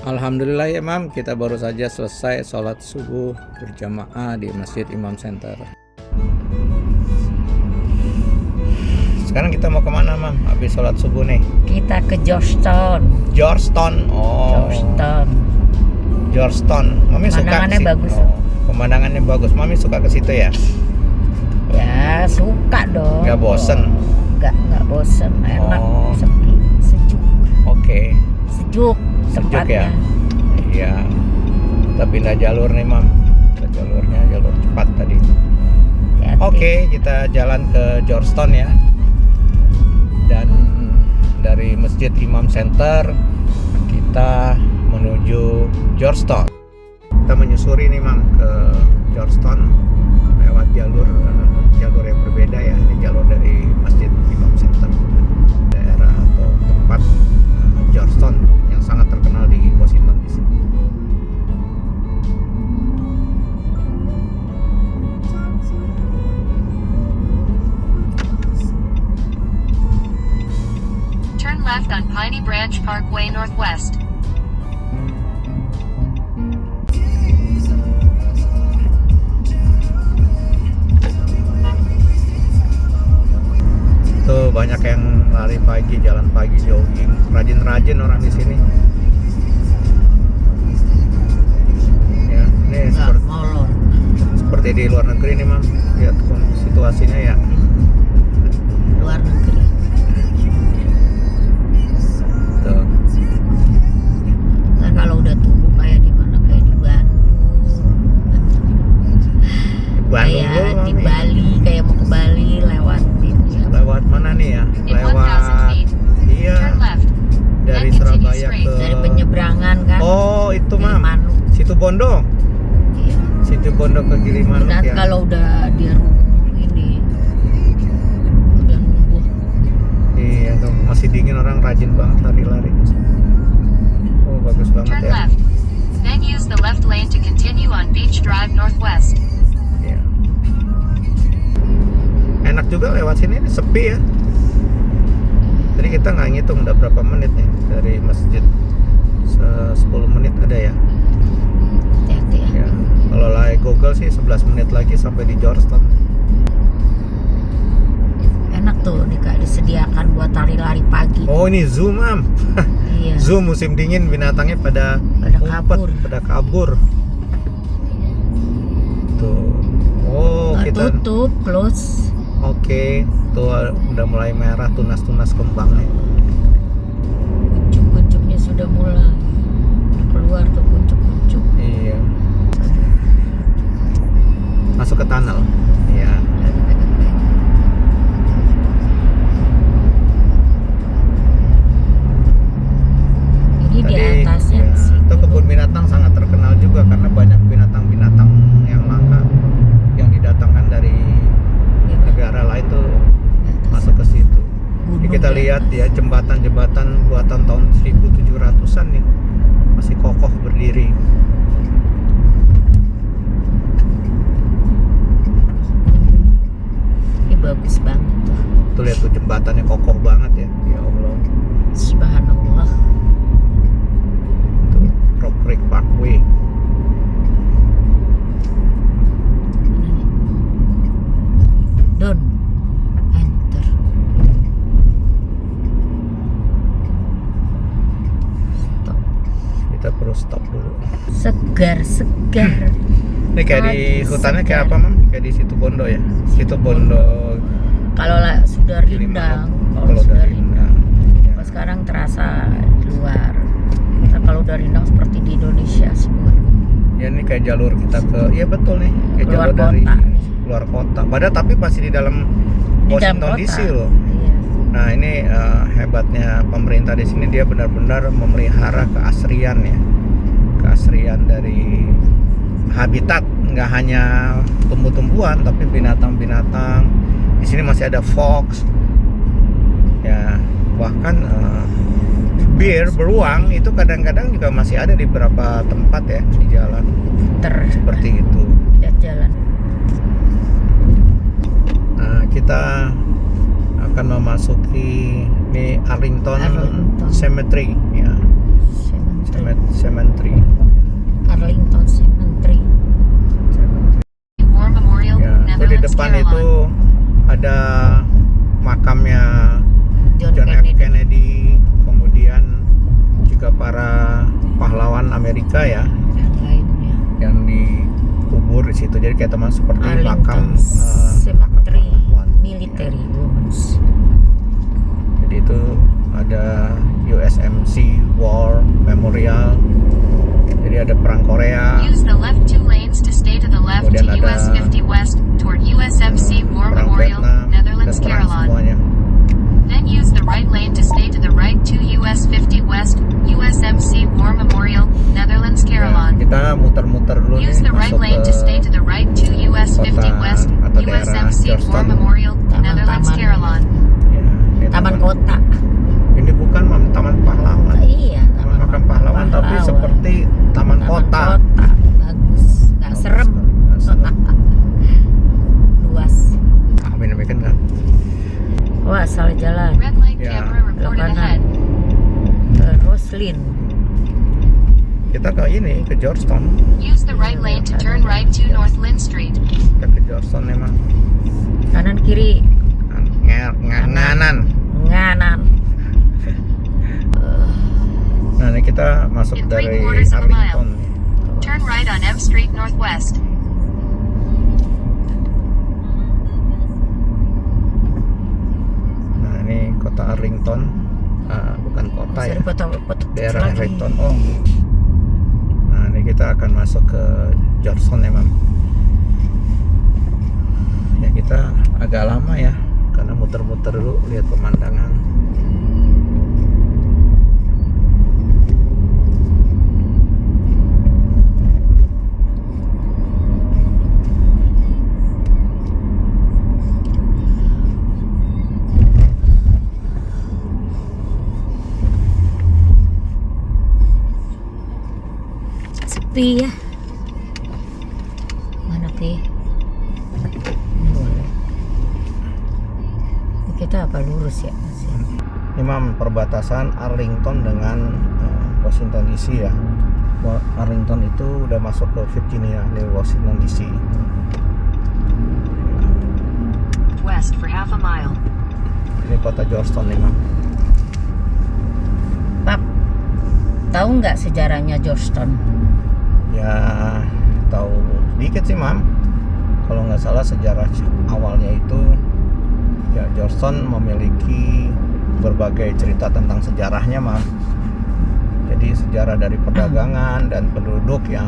Alhamdulillah ya Mam, kita baru saja selesai sholat subuh berjamaah di Masjid Imam Center. Sekarang kita mau kemana Mam? Habis sholat subuh nih. Kita ke Georgetown. Georgetown, oh. Georgetown. Mami suka Pemandangannya bagus. Oh, pemandangannya bagus. Mami suka ke situ ya? Ya suka dong. Gak bosen? Nggak bosen, enak, Oh. sepi, sejuk. Oke. Sejuk Sejuk tempatnya. ya? Iya. Kita pindah jalur nih Mam. Kita jalurnya jalur cepat tadi. Hati-hati. Oke, kita jalan ke Georgetown ya. Dan dari Masjid Imam Center kita menuju Georgetown. Kita menyusuri nih Mam ke Georgetown lewat jalur yang berbeda ya. Ini jalur dari Masjid Imam Center, daerah atau tempat Georgetown yang sangat terkenal di Washington DC. Turn left on Piney Branch Parkway Northwest. Tuh banyak yang lari pagi, jalan pagi, jogging, rajin-rajin orang di sini. Ya, ini Nggak molor. seperti di luar negeri nih Mam. Lihat situasinya ya. Luar negeri. Tuh. Ntar kalau udah tumbuh kayak di mana, kayak di Bandung. Bandung Kayak dulu, di Mami. Bali, kayak mau ke Bali lewat ini ya. Lewat mana nih ya? In 1,000 Lewat feet, iya turn left. dari then continue Surabaya straight. ke Dari penyeberangan kan. Oh, itu Mam. Gilimanuk. Situ Bondo. Iya. Situ Bondo ke Gilimanuk Dan ya. kalau udah dia ini udah numbuh. Iya tuh, masih dingin orang rajin banget lari-lari. Oh, bagus banget Turn ya. left. Then use the left lane to continue on Beach Drive Northwest. Iya. Enak juga lewat sini, ini sepi ya. Jadi kita nggak ngitung udah berapa menit nih dari masjid. 10 menit ada ya. Hati-hati ya. Ya. Kalau like Google sih 11 menit lagi sampai di Georgetown. Enak tuh disediakan buat lari-lari pagi. Oh, ini zoo Mam. Iya. Zoo musim dingin, binatangnya pada kabur. pada kabur. Tuh. Oh, Nggak kita tutup, close. Oke, tuh udah mulai merah tunas-tunas kembangnya. Kuncup-kuncupnya sudah mulai keluar tuh kuncup-kuncup. Iya. Masuk ke tunnel. Iya. Ini di atasnya ya, sih. itu kebun binatang sangat terkenal juga karena banyak binatang-binatang yang langka yang didatangkan dari negara lain tuh masuk ke situ. Ini kita lihat ya jembatan-jembatan buatan tahun 1700-an nih masih kokoh berdiri. Ini bagus banget tuh. Tuh lihat tuh jembatannya kokoh banget ya. Ya Allah. Subhanallah. Tuh Rock Creek Parkway. Mana nih? Don't enter. Stop. Kita perlu stop dulu. Segar. Ini kayak di hutannya kayak apa Mam? Kayak di situ Bondo ya? Situ Bondo. Kalau sudah rindang, Kalau udah rindang. Ya. Kalau sekarang terasa di luar. Nah, kalau udah rindang seperti di Indonesia semua. Ya ini kayak jalur kita ke, iya betul nih, kayak Keluar jalur dari kota. luar kota. Padahal tapi masih di dalam Di dalam Washington kota. DC loh. Iya. Nah ini hebatnya pemerintah di sini, dia benar-benar memelihara keasrian ya, keasrian dari habitat, nggak hanya tumbuh-tumbuhan tapi binatang-binatang. Di sini masih ada fox, ya bahkan beruang itu kadang-kadang juga masih ada di beberapa tempat ya di jalan seperti itu. Lihat jalan. Nah, kita akan memasuki ini Arlington Cemetery ya. Cemetery. Arlington Cemetery. War Memorial, Ya, itu di Netherlands, depan Caroline. itu ada makamnya John John F. Kennedy. Kennedy, kemudian juga para pahlawan Amerika ya Dan lainnya. yang dikubur di situ. Jadi kayak teman seperti makam Arlington Cemetery pahlawan. Military Wounds. Jadi itu ada USMC War Memorial. Jadi ada perang Korea. Use the left 2 lanes to stay to the left Kemudian to ada US 50 West toward USMC War perang Memorial, Vietnam dan Netherlands, perang Caroline. semuanya. Then use the right lane to stay to the right to US 50 West, USMC War Memorial, Netherlands, Ya, Caroline. kita muter-muter dulu nih Use the right masuk lane ke to stay to the right to US 50 kota West, atau daerah USMC War Georgetown. Memorial, Netherlands, Taman-taman. Caroline. ya, ini Taman kota. Ini bukan Taman Pahlawan. Iya, Taman makam pahlawan, tapi seperti taman kota. Bagus, nggak serem, Nggak serem. luas. Ini kan. Wah, salah jalan. Red light Yeah. camera reported Belok ahead. Ke Roslyn. Kita ke ini, ke Georgetown. Use the right lane to turn right to North Lynn Street. Kita ke Georgetown memang. Kanan kiri, Nganan. nganan. Nah, ini kita masuk In dari 3/4 of a mile. Arlington. Turn right on M Street Northwest. Nah, ini kota Arlington. Bukan kota Bisa ya. dipoto-foto Daerah lagi. Arlington. Oh. Nah, ini kita akan masuk ke Georgetown ya, Mam. Ya, kita agak lama ya karena muter-muter dulu lihat pemandangan. Sepi ya. Mana Pi? Boleh. Ini kita apa lurus ya? Ini Mam, perbatasan Arlington dengan Washington DC ya. Arlington itu udah masuk ke Virginia, ini Washington DC. West for half a mile. Ini kota Georgetown nih, Mam. Pap, tahu nggak sejarahnya Georgetown? Ya, tahu dikit sih, Mam. Kalau nggak salah sejarah awalnya itu ya Georgetown memiliki berbagai cerita tentang sejarahnya, Mam. Jadi sejarah dari perdagangan dan penduduk yang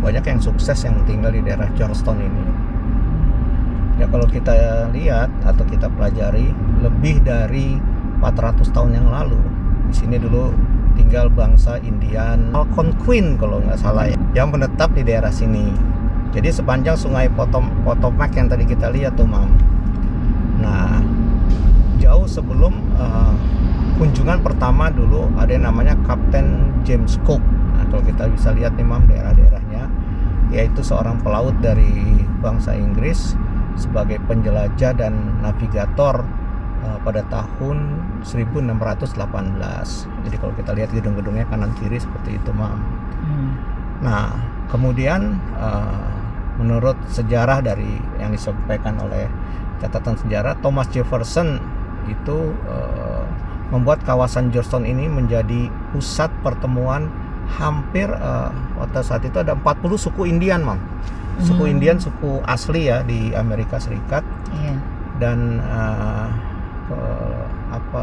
banyak yang sukses yang tinggal di daerah Georgetown ini. Ya kalau kita lihat atau kita pelajari lebih dari 400 tahun yang lalu di sini dulu tinggal bangsa Indian Algonquin kalau nggak salah ya, yang menetap di daerah sini. Jadi sepanjang sungai Potomac yang tadi kita lihat tuh, Mam. Nah, jauh sebelum kunjungan pertama dulu ada yang namanya Kapten James Cook. Nah, kalau kita bisa lihat nih, Mam, daerah-daerahnya, yaitu seorang pelaut dari bangsa Inggris sebagai penjelajah dan navigator pada tahun 1618. Jadi kalau kita lihat gedung-gedungnya kanan kiri seperti itu, Mam. Nah, kemudian menurut sejarah dari yang disampaikan oleh catatan sejarah, Thomas Jefferson itu membuat kawasan Georgetown ini menjadi pusat pertemuan hampir pada saat itu ada 40 suku Indian, Mam. Suku Indian, suku asli ya di Amerika Serikat. Iya. Dan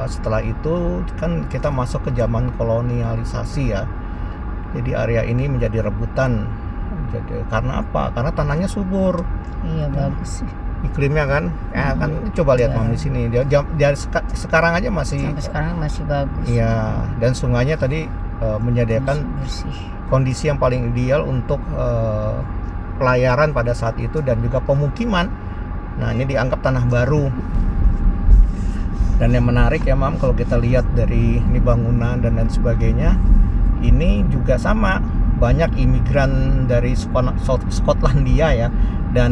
setelah itu kan kita masuk ke zaman kolonialisasi ya. Jadi area ini menjadi rebutan. Jadi karena apa? Karena tanahnya subur. Iya, bagus sih. Iklimnya kan, kan coba lihat, Mam, di sini. Dia sekarang aja masih Sampai sekarang masih bagus. Iya, dan sungainya tadi menyediakan Masih bersih. kondisi yang paling ideal untuk pelayaran pada saat itu dan juga pemukiman. Nah, ini dianggap tanah baru. Dan yang menarik ya, Mam, kalau kita lihat dari ini bangunan dan lain sebagainya, ini juga sama, banyak imigran dari Skotlandia ya dan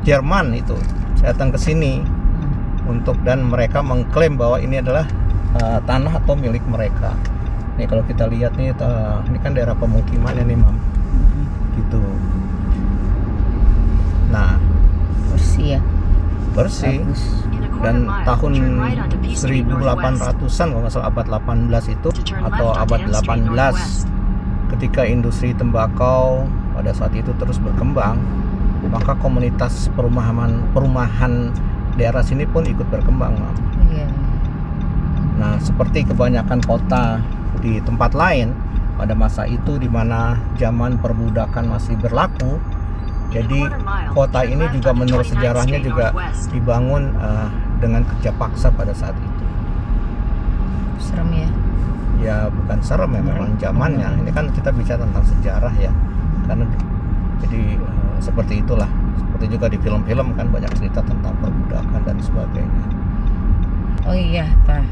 Jerman itu datang ke sini dan mereka mengklaim bahwa ini adalah tanah atau milik mereka. Nih kalau kita lihat nih, ini kan daerah pemukimannya nih, Mam. Gitu. Nah, Bersih ya. bersih. Bagus. Dan tahun 1800-an kalau nggak salah, abad 18 itu atau abad 18, ketika industri tembakau pada saat itu terus berkembang, maka komunitas perumahan daerah sini pun ikut berkembang, Mam. Iya. Nah, seperti kebanyakan kota di tempat lain pada masa itu di mana zaman perbudakan masih berlaku, jadi kota ini juga menurut sejarahnya juga dibangun dengan kerja paksa pada saat itu. Serem ya. Ya bukan serem ya, memang zamannya. Ini kan kita bicara tentang sejarah ya, karena jadi seperti itulah. Seperti juga di film-film kan banyak cerita tentang perbudakan dan sebagainya. Oh iya Pak,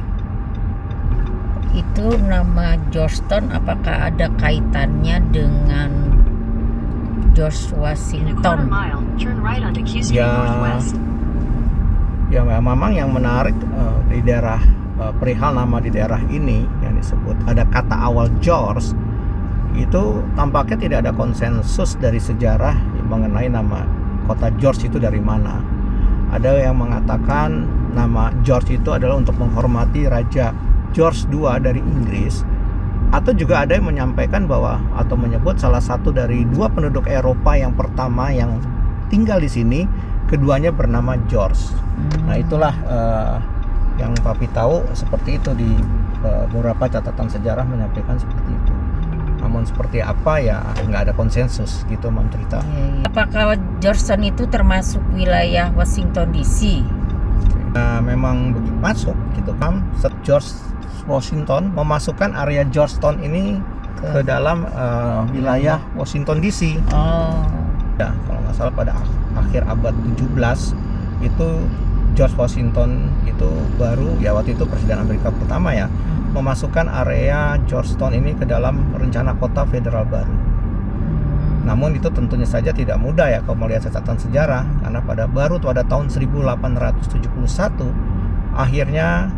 itu nama Georgetown apakah ada kaitannya dengan George Washington? Ya memang yang menarik di daerah perihal nama di daerah ini yang disebut ada kata awal George, itu tampaknya tidak ada konsensus dari sejarah mengenai nama kota George itu dari mana. Ada yang mengatakan nama George itu adalah untuk menghormati Raja George II dari Inggris, atau juga ada yang menyampaikan bahwa atau menyebut salah satu dari dua penduduk Eropa yang pertama yang tinggal di sini, keduanya bernama George. Nah itulah yang Papi tahu seperti itu di beberapa catatan sejarah menyampaikan seperti itu. Namun seperti apa ya nggak ada konsensus gitu, Mam, cerita. Apakah Georgetown itu termasuk wilayah Washington DC? Nah, memang begitu masuk gitu kan. George Washington memasukkan area Georgetown ini ke dalam wilayah Washington DC. Oh. Ya, kalau nggak salah pada akhir abad 17 itu George Washington itu baru ya waktu itu Presiden Amerika pertama ya memasukkan area Georgetown ini ke dalam rencana kota federal baru. Namun itu tentunya saja tidak mudah ya kalau melihat catatan sejarah, karena pada tahun 1871 akhirnya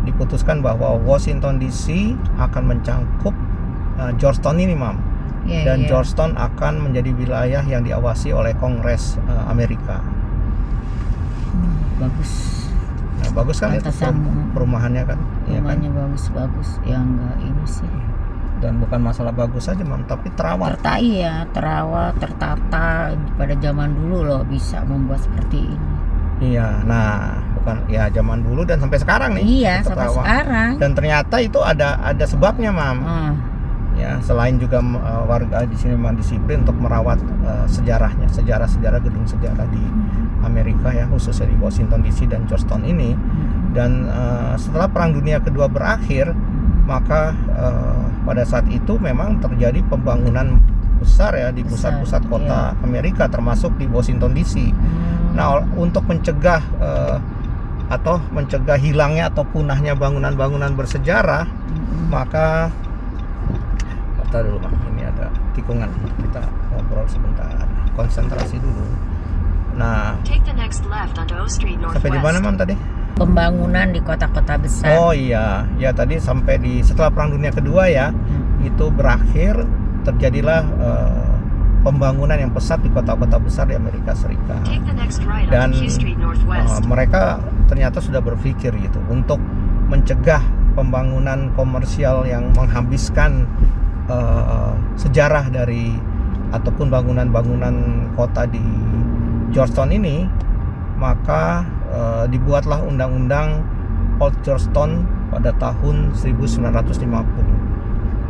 diputuskan bahwa Washington DC akan mencangkup Georgetown ini, Mam. Dan Georgetown akan menjadi wilayah yang diawasi oleh Kongres Amerika. Bagus. Nah, bagus kan itu perumahannya kan? Rumahnya bagus-bagus ya, enggak ini sih. Dan bukan masalah bagus saja, Mam, tapi terawat. Terawat, tertata. Pada zaman dulu loh bisa membuat seperti ini. Iya, nah bukan ya zaman dulu dan sampai sekarang nih. Iya, sampai sekarang. Dan ternyata itu ada sebabnya, Mam. Ya, selain juga warga di sini memang disiplin untuk merawat sejarahnya, sejarah gedung sejarah di Amerika ya, khususnya di Washington DC dan Georgetown ini. Dan setelah Perang Dunia Kedua berakhir, maka pada saat itu memang terjadi pembangunan besar ya di pusat-pusat kota Amerika, termasuk di Washington DC. Nah, untuk mencegah atau mencegah hilangnya atau punahnya bangunan-bangunan bersejarah, maka dulu, Bang, ini ada tikungan, kita ngobrol sebentar, konsentrasi dulu. Nah, sampai di mana, Mam, tadi? Pembangunan di kota-kota besar. Oh iya, ya tadi sampai setelah Perang Dunia Kedua ya, itu berakhir, terjadilah pembangunan yang pesat di kota-kota besar di Amerika Serikat. Dan mereka ternyata sudah berpikir gitu untuk mencegah pembangunan komersial yang menghabiskan sejarah dari ataupun bangunan-bangunan kota di Georgetown ini, maka dibuatlah undang-undang Old Georgetown pada tahun 1950.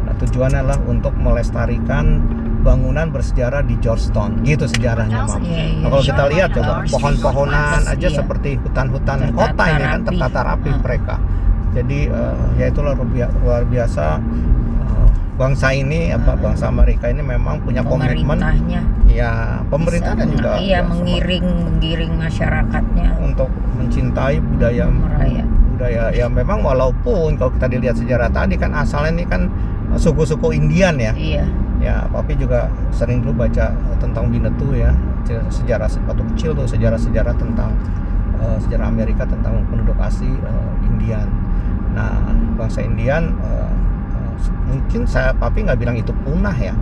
Nah, tujuannya adalah untuk melestarikan bangunan bersejarah di Georgetown, gitu sejarahnya, Mam. Nah, kalau kita lihat coba pohon-pohonan aja seperti hutan-hutan kota ini kan tertata rapi mereka. Jadi ya itulah luar biasa. Bangsa ini bangsa Amerika ini memang punya komitmen ya, pemerintah dan juga menggiring masyarakatnya untuk mencintai budaya ya. Memang walaupun kalau kita dilihat sejarah tadi kan asalnya ini kan suku-suku Indian ya. Ya, Papi juga sering dulu baca tentang Winnetou ya, sejarah waktu kecil tuh, sejarah tentang sejarah Amerika tentang penduduk asli Indian. Nah, bangsa Indian mungkin papi nggak bilang itu punah ya,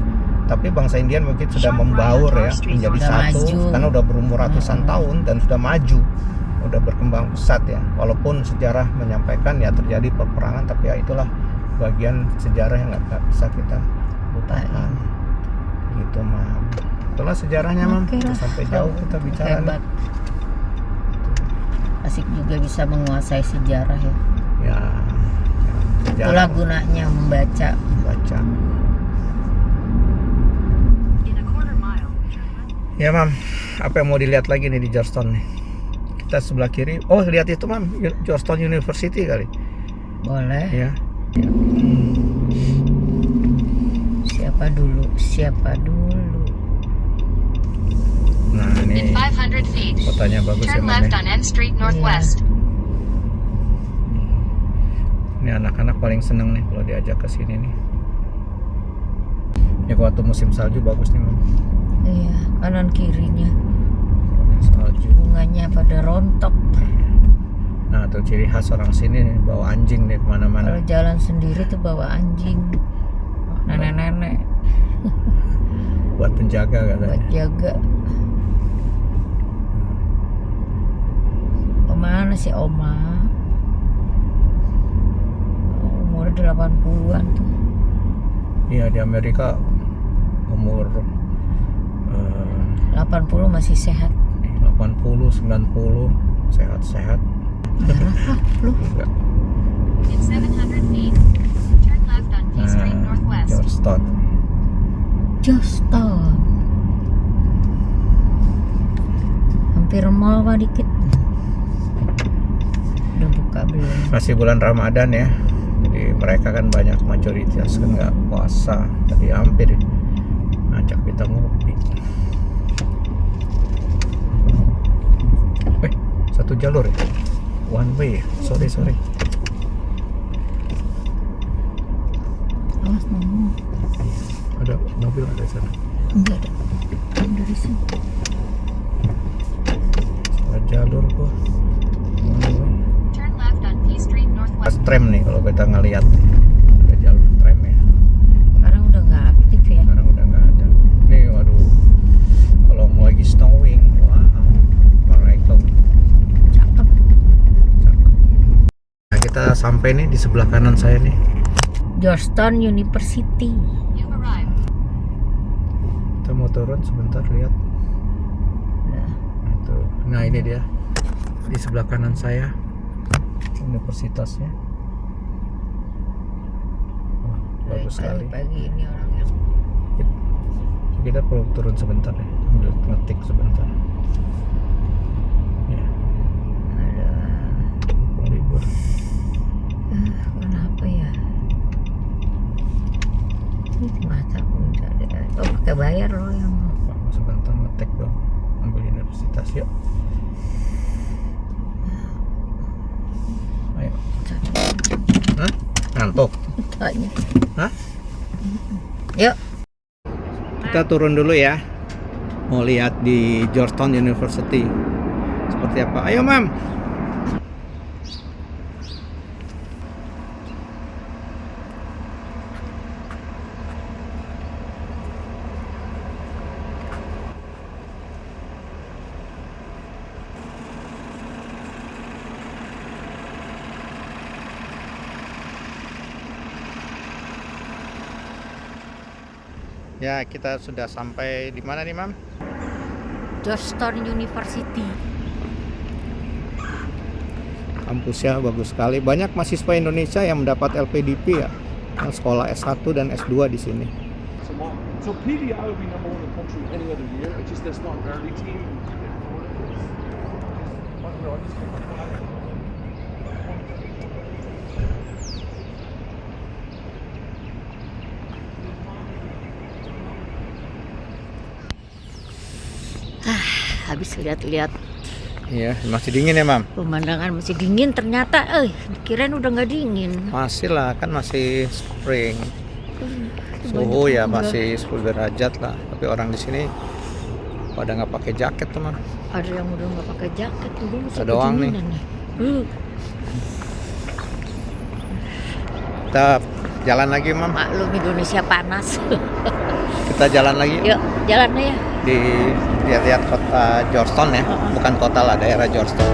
tapi bangsa Indian mungkin sudah membaur ya menjadi Sudah satu maju. karena udah berumur ratusan tahun dan sudah maju, udah berkembang pesat ya. Walaupun sejarah menyampaikan ya terjadi peperangan, tapi ya itulah bagian sejarah yang nggak bisa kita lupakan gitu Mam. Itulah sejarahnya Mam. Oke lah. Sampai jauh kita bicara nih. Hebat. Asik juga bisa menguasai sejarah ya. Ya, Itulah gunanya membaca. baca. In a quarter mile, Ya Mam, apa yang mau dilihat lagi nih di Georgetown nih? Kita sebelah kiri. Oh lihat itu Mam, Georgetown University kali. Boleh. Ya. Siapa dulu? Nah in ini 500 feet, kotanya bagus ya turn Mam. left Ya. on N Street Northwest. Ini anak-anak paling seneng nih kalau diajak ke sini nih. Ini waktu musim salju bagus nih Mam. Iya, kanan kirinya Salju. bunganya pada rontok. Nah tuh ciri khas orang sini nih, bawa anjing nih kemana-mana. Kalau jalan sendiri tuh bawa anjing, nenek-nenek Buat penjaga buat katanya. jaga. Kemana sih Oma? Umur 80-an tuh. Iya di Amerika umur 80 masih sehat. 80, 90 sehat-sehat. Merah kah lu? Enggak. In 700 feet, turn left on P Street Northwest. Georgetown. Georgetown. Hampir mall pak dikit. Udah buka belum? Masih bulan Ramadan ya. Jadi mereka kan banyak mayoritas kan nggak puasa. Tadi hampir ngajak kita ngopi. Satu jalur ya? One way ya? Sorry. Awas ngomong. Ada mobil ada di sana. Enggak ada. Dari sini. Salah jalur gua. One way. Turn left on P Street Pas Northwest. tram nih kalau kita ngeliat ada jalur tram ya. Sekarang udah nggak aktif ya. Sekarang udah nggak ada. Nih waduh, kalau mau lagi snowing, wah, Michael. Cakep. Nah, kita sampai nih di sebelah kanan saya nih. Georgetown University. You've arrived. Kita mau turun sebentar lihat. Nah, Itu. Nah ini dia di sebelah kanan saya universitasnya. Wah, bagus sekali. pagi ini orang yang Kita perlu turun sebentar ya, ambil ngetik sebentar. Ya, ada mau libur. kenapa ya? Ini di mata pun nggak ada. Oh pakai bayar loh yang Pak, sebentar ngetik dong, ambil universitas yuk. Ayo. Hah? Ngantuk? tanya. Hah? Yuk. Kita turun dulu ya. Mau lihat di Georgetown University seperti apa. Ayo Mam. Ya, kita sudah sampai di mana nih, Mam? Georgetown University. Kampusnya bagus sekali. Banyak mahasiswa Indonesia yang mendapat LPDP ya. Yang sekolah S1 dan S2 di sini. So PDI would be number one in the country any other year. It's just that's not an early team. Habis lihat-lihat Iya, masih dingin ya, Mam? pemandangan masih dingin ternyata. Kirain udah nggak dingin. Masih lah, kan masih spring. Suhu ya masih 10 derajat lah. Tapi orang di sini pada nggak pakai jaket tuh, Mam. Ada yang udah nggak pakai jaket tuh dulu. Ada doang nih. kedinginan nih. Kita Jalan lagi, Mam. Maklum Indonesia panas. Kita jalan lagi Yuk, jalan deh ya. di lihat-lihat kota Georgetown ya. Bukan kota lah, daerah Georgetown.